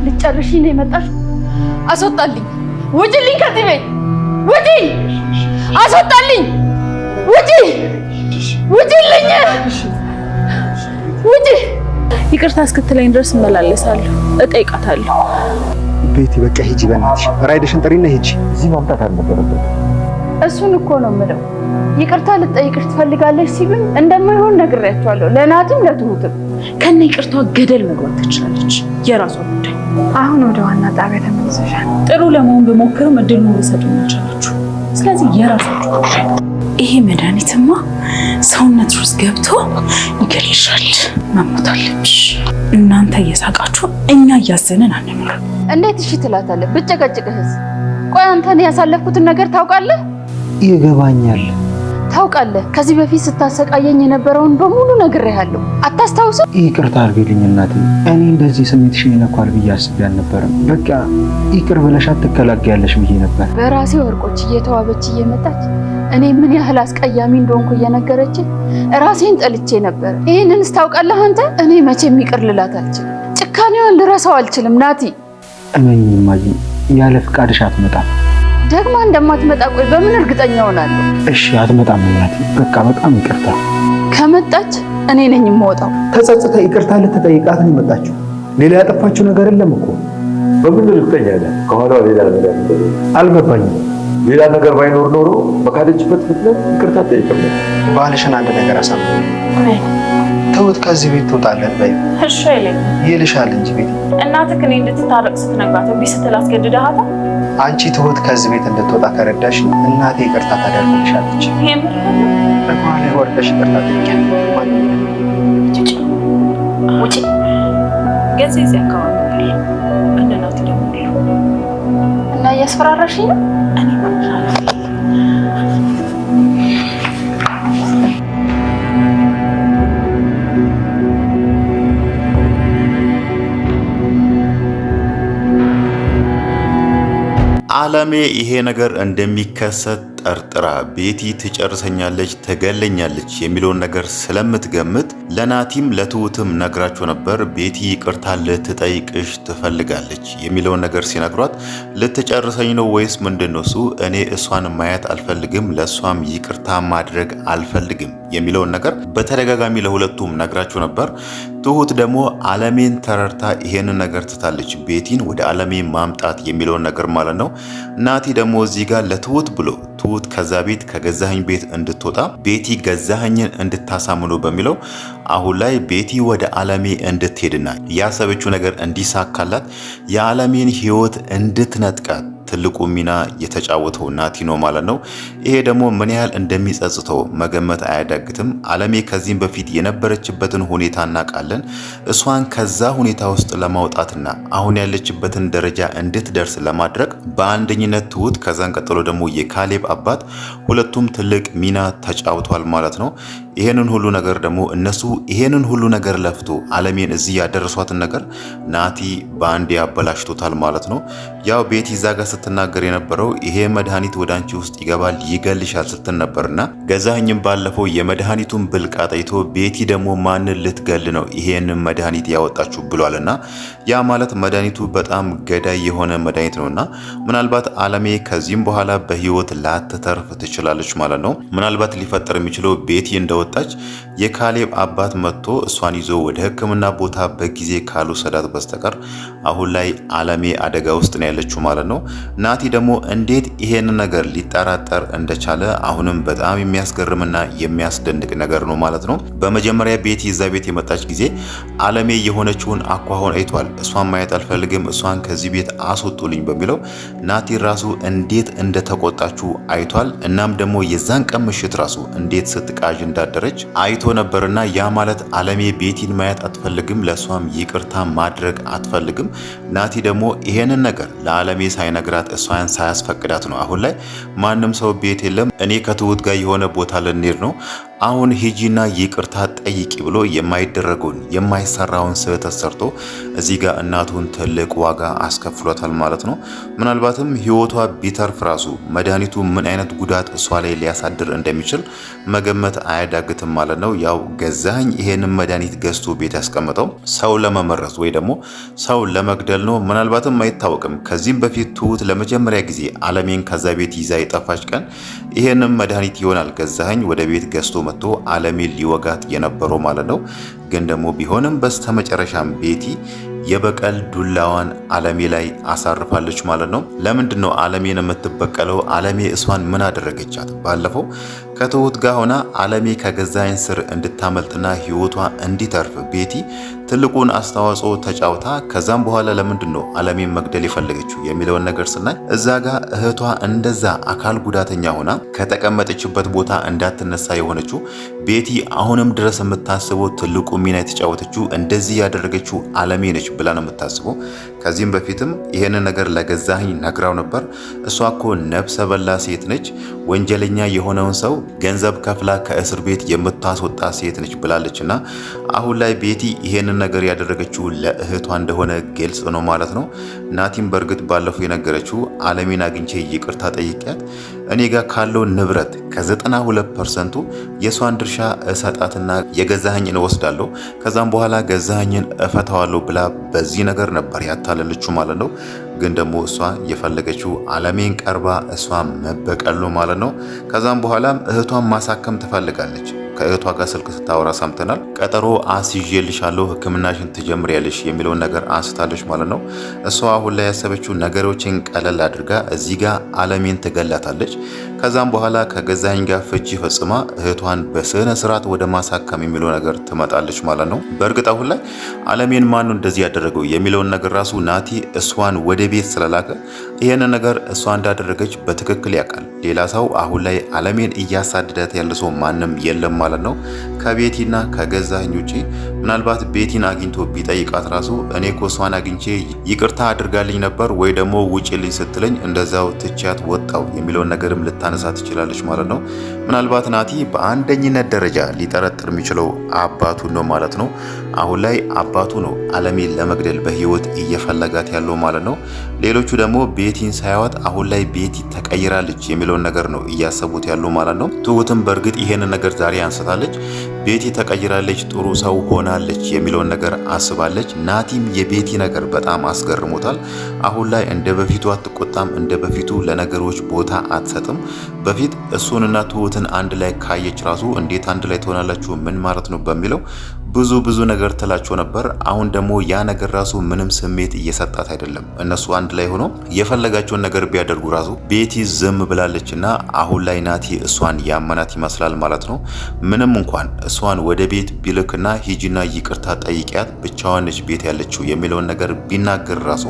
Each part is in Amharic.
ልጨርሺ ነው የመጣሽ? አስወጣልኝ! ውጪልኝ! ከዚህ ቤት ውጪ! አስወጣልኝ! ውጪ! ውጪልኝ! ውጪ! ይቅርታ እስክትለኝ ድረስ እመላለሳለሁ፣ እጠይቃታለሁ። ቤቲ በቃ ሂጂ፣ በእናትሽ ራይድሽን ጥሪና ሂጂ። እዚህ ማምጣት አልነበረበት። እሱን እኮ ነው የምለው። ይቅርታ ልጠይቅሽ ትፈልጋለሽ ሲሉኝ እንደማይሆን ነግሬያቸዋለሁ። ለናትም ለትሁትም ከነ ይቅርቷ ገደል መግባት ትችላለች፣ የራሷ ጉዳይ። አሁን ወደ ዋና ጣቢያ ተመልሰሻል። ጥሩ ለመሆን ብሞክርም እድሉን ሊሰጡኝ አልቻላችሁ። ስለዚህ የራሳችሁ ጉዳይ። ይሄ መድኃኒትማ ሰውነት ውስጥ ገብቶ ይገልሻል፣ መሞታለች። እናንተ እየሳቃችሁ እኛ እያዘንን አንኖር። እንዴት እሺ ትላታለህ? ብጨቀጭቅህስ? ቆይ አንተን ያሳለፍኩትን ነገር ታውቃለህ? ይገባኛል። ታውቃለህ፣ ከዚህ በፊት ስታሰቃየኝ የነበረውን በሙሉ ነግሬሃለሁ። አታስታውስም? ይቅርታ አድርጊልኝ እናቴ። እኔ እንደዚህ ስሜትሽን ይነካል ብዬ አስቤ አልነበረም። በቃ ይቅር ብለሻት ትገላገያለሽ ብዬ ነበር። በራሴ ወርቆች እየተዋበች እየመጣች እኔ ምን ያህል አስቀያሚ እንደሆንኩ እየነገረችኝ ራሴን ጠልቼ ነበር። ይህንንስ ታውቃለህ አንተ? እኔ መቼም ይቅር ልላት አልችልም። ጭካኔዋን ልረሳው አልችልም። ናቲ እመኚኝ እማዬ፣ ያለ ፍቃድሽ አትመጣም። ደግማ እንደማትመጣ ቆይ በምን እርግጠኛ ሆናለሁ? እሺ አትመጣም እናቴ፣ በቃ በጣም ይቅርታ። ከመጣች እኔ ነኝ የምወጣው። ተጸጽታ ይቅርታ ልትጠይቃት ነው የመጣችው። ሌላ ያጠፋችው ነገር የለም እኮ። በምን እርግጠኛ ነህ? ከኋላው ሌላ ነገር አልገባኝም። ሌላ ነገር ባይኖር ኖሮ በካደችበት ፍጥነት ይቅርታ ጠይቅም። ባልሽን አንድ ነገር አሳምነው። ትሁት ከዚህ ቤት ትወጣለን በይ። እሺ አይለኝ ይልሻል እንጂ ቤት እናትህ እኔ እንድትታረቅ ስትነግራት እምቢ ስትል አስገድደሃታል? አንቺ ትሁት ከዚህ ቤት እንድትወጣ ከረዳሽ እናቴ ይቅርታ ታደርግልሻለች። ለማለ ወርደሽ ይቅርታ ጠይቂያለሽ። ውጪ ገንዘብ እዚህ አካባቢ ያለ እናት ደግሞ እና እያስፈራራሽኝ ነው። እኔ አለሜ ይሄ ነገር እንደሚከሰት ጠርጥራ ቤቲ ትጨርሰኛለች፣ ትገለኛለች የሚለውን ነገር ስለምትገምት ለናቲም ለትሁትም ነግራቸው ነበር። ቤቲ ይቅርታ ልትጠይቅሽ ትፈልጋለች የሚለውን ነገር ሲነግሯት ልትጨርሰኝ ነው ወይስ ምንድነው እሱ? እኔ እሷን ማየት አልፈልግም፣ ለሷም ይቅርታ ማድረግ አልፈልግም የሚለውን ነገር በተደጋጋሚ ለሁለቱም ነግራቸው ነበር። ትሁት ደግሞ አለሜን ተረርታ ይሄንን ነገር ትታለች፣ ቤቲን ወደ አለሜ ማምጣት የሚለውን ነገር ማለት ነው። ናቲ ደግሞ እዚህ ጋር ለትሁት ብሎ ትሁት ከዛ ቤት ከገዛኸኝ ቤት እንድትወጣ ቤቲ ገዛኸኝን እንድታሳምኑ በሚለው አሁን ላይ ቤቲ ወደ አለሜ እንድትሄድና ያሰበችው ነገር እንዲሳካላት የአለሜን ሕይወት እንድትነጥቃት ትልቁ ሚና የተጫወተው ናቲ ነው ማለት ነው። ይሄ ደግሞ ምን ያህል እንደሚጸጽተው መገመት አያዳግትም። አለሜ ከዚህም በፊት የነበረችበትን ሁኔታ እናውቃለን። እሷን ከዛ ሁኔታ ውስጥ ለማውጣትና አሁን ያለችበትን ደረጃ እንድትደርስ ለማድረግ በአንደኝነት ትሁት፣ ከዛን ቀጥሎ ደግሞ የካሌብ አባት ሁለቱም ትልቅ ሚና ተጫውቷል ማለት ነው። ይሄንን ሁሉ ነገር ደግሞ እነሱ ይሄንን ሁሉ ነገር ለፍቶ አለሜን እዚህ ያደረሷትን ነገር ናቲ ባንዴ ያበላሽቶታል ማለት ነው። ያው ቤቲ እዛ ጋር ስትናገር የነበረው ይሄ መድኃኒት ወደ አንቺ ውስጥ ይገባል ይገልሻል ስትል ነበርና ገዛኸኝም ባለፈው የመድኃኒቱን ብልቃጥ አይቶ ቤቲ ደግሞ ማንን ልትገል ነው ይሄንን መድኃኒት ያወጣችሁ ብሏልና ያ ማለት መድኃኒቱ በጣም ገዳይ የሆነ መድኃኒት ነውና ምናልባት አለሜ ከዚህም በኋላ በህይወት ላትተርፍ ትችላለች ማለት ነው። ምናልባት ሊፈጠር የሚችለው ቤቲ እንደወጣች የካሌብ አባት መጥቶ እሷን ይዞ ወደ ሕክምና ቦታ በጊዜ ካልወሰዳት በስተቀር አሁን ላይ አለሜ አደጋ ውስጥ ነው ያለችው ማለት ነው። ናቲ ደግሞ እንዴት ይሄን ነገር ሊጠራጠር እንደቻለ አሁንም በጣም የሚያስገርምና የሚያስደንቅ ነገር ነው ማለት ነው። በመጀመሪያ ቤቲ እዛ ቤት የመጣች ጊዜ አለሜ የሆነችውን አኳኋን አይቷል። እሷን ማየት አልፈልግም፣ እሷን ከዚህ ቤት አስወጡልኝ በሚለው ናቲ ራሱ እንዴት እንደተቆጣችው አይቷል። እናም ደግሞ የዛን ቀን ምሽት ራሱ እንዴት ስትቃዥ እንዳደረች አይቶ ነበርና ያ ማለት አለሜ ቤቲን ማየት አትፈልግም፣ ለሷም ይቅርታ ማድረግ አትፈልግም። ናቲ ደግሞ ይሄንን ነገር ለአለሜ ሳይነግራት እሷን ሳያስፈቅዳት ነው አሁን ላይ ማንም ሰው ቤት የለም እኔ ከትሁት ጋር የሆነ ቦታ ልንሄድ ነው አሁን ሂጂና ይቅርታ ጠይቂ ብሎ የማይደረገውን የማይሰራውን ስህተት ሰርቶ እዚህ ጋር እናቱን ትልቅ ዋጋ አስከፍሏታል ማለት ነው። ምናልባትም ህይወቷ ቢተርፍ ራሱ መድኃኒቱ ምን አይነት ጉዳት እሷ ላይ ሊያሳድር እንደሚችል መገመት አያዳግትም ማለት ነው። ያው ገዛኸኝ ይሄንን መድኃኒት ገዝቶ ቤት ያስቀምጠው ሰው ለመመረዝ ወይ ደግሞ ሰው ለመግደል ነው። ምናልባትም አይታወቅም። ከዚህም በፊት ትሁት ለመጀመሪያ ጊዜ አለሜን ከዛ ቤት ይዛ የጠፋች ቀን ይሄንን መድኃኒት ይሆናል ገዛኸኝ ወደ ቤት ገዝቶ መጥቶ አለሜን ሊወጋት የነበረው ማለት ነው። ግን ደግሞ ቢሆንም በስተመጨረሻም ቤቲ የበቀል ዱላዋን አለሜ ላይ አሳርፋለች ማለት ነው። ለምንድን ነው አለሜን የምትበቀለው? አለሜ እሷን ምን አደረገቻት? ባለፈው ከትሁት ጋር ሆና አለሜ ከገዛኸኝ ስር እንድታመልጥና ህይወቷ እንዲተርፍ ቤቲ ትልቁን አስተዋጽኦ ተጫውታ ከዛም በኋላ ለምንድን ነው አለሜን መግደል የፈለገችው የሚለውን ነገር ስናይ እዛ ጋር እህቷ እንደዛ አካል ጉዳተኛ ሆና ከተቀመጠችበት ቦታ እንዳትነሳ የሆነችው ቤቲ አሁንም ድረስ የምታስበው ትልቁ ሚና የተጫወተችው እንደዚህ ያደረገችው አለሜ ነች ብላ ነው የምታስበው። ከዚህም በፊትም ይሄንን ነገር ለገዛኸኝ ነግራው ነበር። እሷ እኮ ነፍሰ በላ ሴት ነች፣ ወንጀለኛ የሆነውን ሰው ገንዘብ ከፍላ ከእስር ቤት የምታስወጣ ሴት ነች ብላለችና አሁን ላይ ቤቲ ይሄንን ነገር ያደረገችው ለእህቷ እንደሆነ ግልጽ ነው ማለት ነው። ናቲም በእርግጥ ባለፈው የነገረችው አለሜን አግኝቼ ይቅርታ ጠይቂያት እኔ ጋር ካለው ንብረት ከ92% የሷን ድርሻ እሰጣትና የገዛኸኝን እወስዳለሁ ከዛም በኋላ ገዛኸኝን እፈታዋለሁ ብላ በዚህ ነገር ነበር ያታለለችው ማለት ነው። ግን ደግሞ እሷ የፈለገችው አለሜን ቀርባ እሷ መበቀል ነው ማለት ነው። ከዛም በኋላም እህቷን ማሳከም ትፈልጋለች። ከእህቷ ጋር ስልክ ስታወራ ሰምተናል። ቀጠሮ አስይዤልሻለሁ ሕክምናሽን ትጀምሪያለሽ የሚለውን ነገር አንስታለች ማለት ነው። እሷ አሁን ላይ ያሰበችው ነገሮችን ቀለል አድርጋ እዚህ ጋር አለሜን ትገላታለች። ከዛም በኋላ ከገዛኸኝ ጋር ፍቺ ፈጽማ እህቷን በስነ ስርዓት ወደ ማሳከም የሚለው ነገር ትመጣለች ማለት ነው። በእርግጥ አሁን ላይ አለሜን ማን ነው እንደዚህ ያደረገው የሚለውን ነገር ራሱ ናቲ እሷን ወደ ቤት ስለላከ ይሄንን ነገር እሷ እንዳደረገች በትክክል ያውቃል። ሌላ ሰው አሁን ላይ አለሜን እያሳደዳት ያለ ሰው ማንም የለም ማለት ነው ከቤቲና ከገዛኸኝ ውጪ። ምናልባት ቤቲን አግኝቶ ቢጠይቃት ራሱ እኔ እኮ እሷን አግኝቼ ይቅርታ አድርጋልኝ ነበር ወይ ደግሞ ውጪልኝ ስትለኝ እንደዛው ትቻት ወጣው የሚለውን ነገርም ልታነሳ ትችላለች ማለት ነው። ምናልባት ናቲ በአንደኝነት ደረጃ ሊጠረጥር የሚችለው አባቱ ነው ማለት ነው። አሁን ላይ አባቱ ነው አለሜን ለመግደል በህይወት እየፈለጋት ያለው ማለት ነው። ሌሎቹ ደግሞ ቤቲን ሳያወጥ አሁን ላይ ቤቲ ተቀይራለች የሚለውን ነገር ነው እያሰቡት ያሉ ማለት ነው። ትሁትም በእርግጥ ይሄንን ነገር ዛሬ አንስታለች። ቤቲ ተቀይራለች፣ ጥሩ ሰው ሆናለች የሚለውን ነገር አስባለች። ናቲም የቤቲ ነገር በጣም አስገርሞታል። አሁን ላይ እንደ በፊቱ አትቆጣም፣ እንደ በፊቱ ለነገሮች ቦታ አትሰጥም። በፊት እሱንና ትሁትን አንድ ላይ ካየች ራሱ እንዴት አንድ ላይ ትሆናላችሁ ምን ማለት ነው በሚለው ብዙ ነገር ትላቸው ነበር። አሁን ደግሞ ያ ነገር ራሱ ምንም ስሜት እየሰጣት አይደለም። እነሱ አንድ ላይ ሆኖ የፈለጋቸውን ነገር ቢያደርጉ ራሱ ቤቲ ዝም ብላለችና አሁን ላይ ናቲ እሷን ያመናት ይመስላል ማለት ነው። ምንም እንኳን እሷን ወደ ቤት ቢልክና ሂጂና ይቅርታ ጠይቂያት ብቻዋን ነች ቤት ያለችው የሚለውን ነገር ቢናገር ራሱ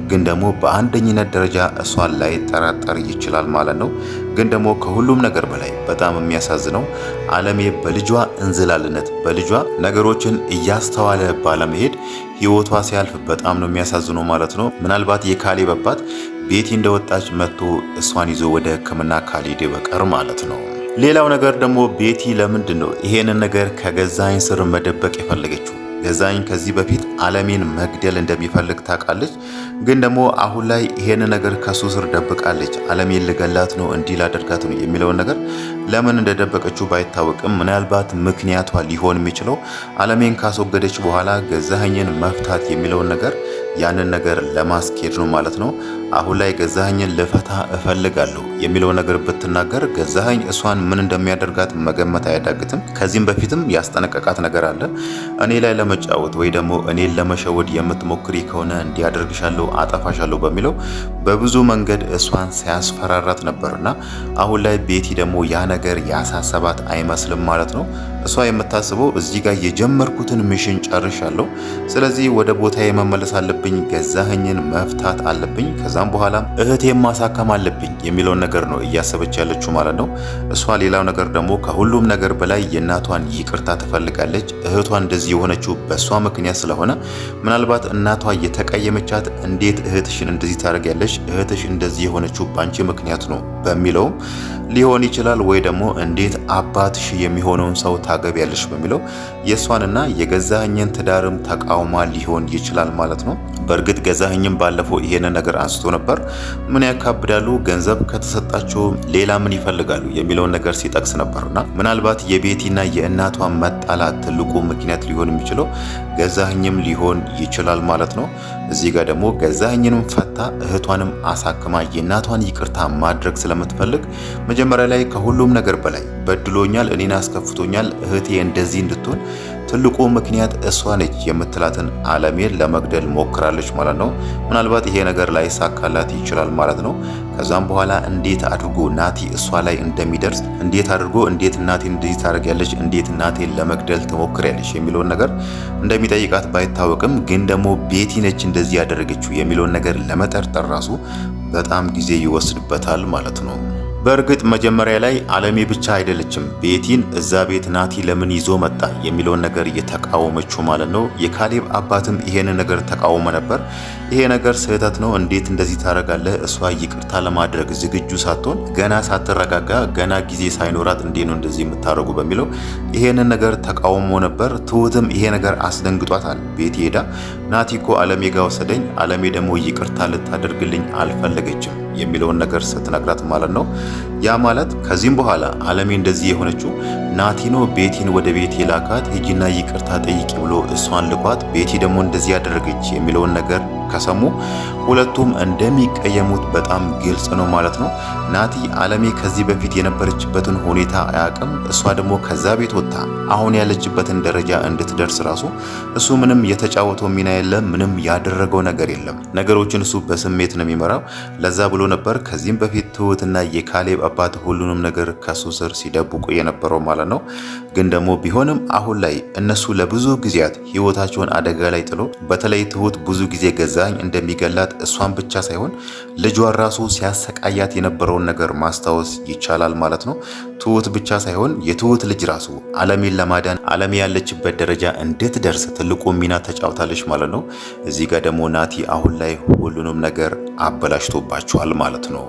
ግን ደግሞ በአንደኝነት ደረጃ እሷን ላይ ጠራጠር ይችላል ማለት ነው። ግን ደግሞ ከሁሉም ነገር በላይ በጣም የሚያሳዝነው አለሜ በልጇ እንዝላልነት በልጇ ነገሮችን እያስተዋለ ባለመሄድ ህይወቷ ሲያልፍ በጣም ነው የሚያሳዝነው ማለት ነው። ምናልባት የካሌብ አባት ቤቲ እንደወጣች መጥቶ እሷን ይዞ ወደ ሕክምና ካልሄደ በቀር ማለት ነው። ሌላው ነገር ደግሞ ቤቲ ለምንድን ነው ይሄንን ነገር ከገዛኸኝ ስር መደበቅ የፈለገችው? ገዛኸኝ ከዚህ በፊት አለሜን መግደል እንደሚፈልግ ታውቃለች። ግን ደግሞ አሁን ላይ ይሄን ነገር ከሱ ስር ደብቃለች። አለሜን ልገላት ነው እንዲህ ላደርጋት ነው የሚለውን ነገር ለምን እንደደበቀችው ባይታወቅም ምናልባት ምክንያቷ ሊሆን የሚችለው አለሜን ካስወገደች በኋላ ገዛኸኝን መፍታት የሚለውን ነገር ያንን ነገር ለማስኬድ ነው ማለት ነው። አሁን ላይ ገዛኸኝን ልፈታ እፈልጋለሁ የሚለው ነገር ብትናገር ገዛኸኝ እሷን ምን እንደሚያደርጋት መገመት አያዳግትም። ከዚህም በፊትም ያስጠነቀቃት ነገር አለ። እኔ ላይ ለመጫወት ወይ ደግሞ እኔን ለመሸወድ የምትሞክሪ ከሆነ እንዲያደርግሻለሁ፣ አጠፋሻለሁ በሚለው በብዙ መንገድ እሷን ሲያስፈራራት ነበርና አሁን ላይ ቤቲ ደግሞ ያ ነገር ያሳሰባት አይመስልም ማለት ነው። እሷ የምታስበው እዚህ ጋር የጀመርኩትን ሚሽን ጨርሻለሁ፣ ስለዚህ ወደ ቦታዬ መመለስ አለብኝ፣ ገዛኸኝን መፍታት አለብኝ። ከዛም ከዛም በኋላ እህቴን ማሳከም አለብኝ የሚለውን ነገር ነው እያሰበች ያለችው ማለት ነው። እሷ ሌላው ነገር ደግሞ ከሁሉም ነገር በላይ የእናቷን ይቅርታ ትፈልጋለች። እህቷ እንደዚህ የሆነችው በእሷ ምክንያት ስለሆነ ምናልባት እናቷ የተቀየመቻት እንዴት እህትሽን እንደዚህ ታደርጊያለሽ፣ እህትሽ እንደዚህ የሆነችው ባንቺ ምክንያት ነው በሚለውም ሊሆን ይችላል። ወይ ደግሞ እንዴት አባትሽ የሚሆነውን ሰው ታገቢያለሽ በሚለው የእሷንና የገዛኸኝን ትዳርም ተቃውማ ሊሆን ይችላል ማለት ነው። በእርግጥ ገዛኸኝም ባለፈው ይሄንን ነገር አንስቶ ነበር። ምን ያካብዳሉ፣ ገንዘብ ከተሰጣቸው ሌላ ምን ይፈልጋሉ የሚለውን ነገር ሲጠቅስ ነበርና ምናልባት የቤቲና የእናቷ መጣላት ትልቁ ምክንያት ሊሆን የሚችለው ገዛኸኝም ሊሆን ይችላል ማለት ነው። እዚህ ጋር ደግሞ ገዛኸኝንም ፈታ እህቷንም አሳክማ የእናቷን ይቅርታ ማድረግ ስለምትፈልግ መጀመሪያ ላይ ከሁሉም ነገር በላይ በድሎኛል፣ እኔን አስከፍቶኛል፣ እህቴ እንደዚህ እንድትሆን ትልቁ ምክንያት እሷ ነች የምትላትን አለሜን ለመግደል ሞክራለች ማለት ነው። ምናልባት ይሄ ነገር ላይ ሳካላት ይችላል ማለት ነው። ከዛም በኋላ እንዴት አድርጎ ናቲ እሷ ላይ እንደሚደርስ እንዴት እናቴን እንደዚህ ታደርጊያለሽ፣ እንዴት እናቴን ለመግደል ትሞክሪያለሽ የሚለውን ነገር እንደሚጠይቃት ባይታወቅም ግን ደግሞ ቤቲ ነች እንደዚህ ያደረገችው የሚለውን ነገር ለመጠርጠር ራሱ በጣም ጊዜ ይወስድበታል ማለት ነው። በእርግጥ መጀመሪያ ላይ አለሜ ብቻ አይደለችም ቤቲን እዛ ቤት ናቲ ለምን ይዞ መጣ የሚለውን ነገር እየተቃወመችው ማለት ነው። የካሌብ አባትም ይሄን ነገር ተቃውሞ ነበር። ይሄ ነገር ስህተት ነው፣ እንዴት እንደዚህ ታደርጋለህ? እሷ ይቅርታ ለማድረግ ዝግጁ ሳትሆን ገና ሳትረጋጋ ገና ጊዜ ሳይኖራት እንዴት ነው እንደዚህ የምታደርጉ በሚለው ይሄንን ነገር ተቃውሞ ነበር። ትሁትም ይሄ ነገር አስደንግጧታል። ቤቲ ሄዳ ናቲ እኮ አለሜ ጋር ወሰደኝ፣ አለሜ ደግሞ ይቅርታ ልታደርግልኝ አልፈለገችም የሚለውን ነገር ስትነግራት ማለት ነው። ያ ማለት ከዚህም በኋላ አለሜ እንደዚህ የሆነችው ናቲኖ ቤቲን ወደ ቤት የላካት ሂጂና ይቅርታ ጠይቂ ብሎ እሷን ልኳት ቤቲ ደግሞ እንደዚህ ያደረገች የሚለውን ነገር ከሰሙ ሁለቱም እንደሚቀየሙት በጣም ግልጽ ነው ማለት ነው። ናቲ አለሜ ከዚህ በፊት የነበረችበትን ሁኔታ አያውቅም። እሷ ደግሞ ከዛ ቤት ወጥታ አሁን ያለችበትን ደረጃ እንድትደርስ ራሱ እሱ ምንም የተጫወተው ሚና የለም፣ ምንም ያደረገው ነገር የለም። ነገሮችን እሱ በስሜት ነው የሚመራው። ለዛ ብሎ ነበር ከዚህም በፊት ትሁትና የካሌብ አባት ሁሉንም ነገር ከሱ ስር ሲደብቁ የነበረው ማለት ነው። ግን ደግሞ ቢሆንም አሁን ላይ እነሱ ለብዙ ጊዜያት ህይወታቸውን አደጋ ላይ ጥሎ በተለይ ትሁት ብዙ ጊዜ ገዛኸኝ እንደሚገላት እሷን ብቻ ሳይሆን ልጇን ራሱ ሲያሰቃያት የነበረውን ነገር ማስታወስ ይቻላል ማለት ነው። ትሁት ብቻ ሳይሆን የትሁት ልጅ ራሱ አለሜን ለማዳን አለሜ ያለችበት ደረጃ እንድትደርስ ትልቁ ሚና ተጫውታለች ማለት ነው። እዚህ ጋር ደግሞ ናቲ አሁን ላይ ሁሉንም ነገር አበላሽቶባቸዋል ማለት ነው።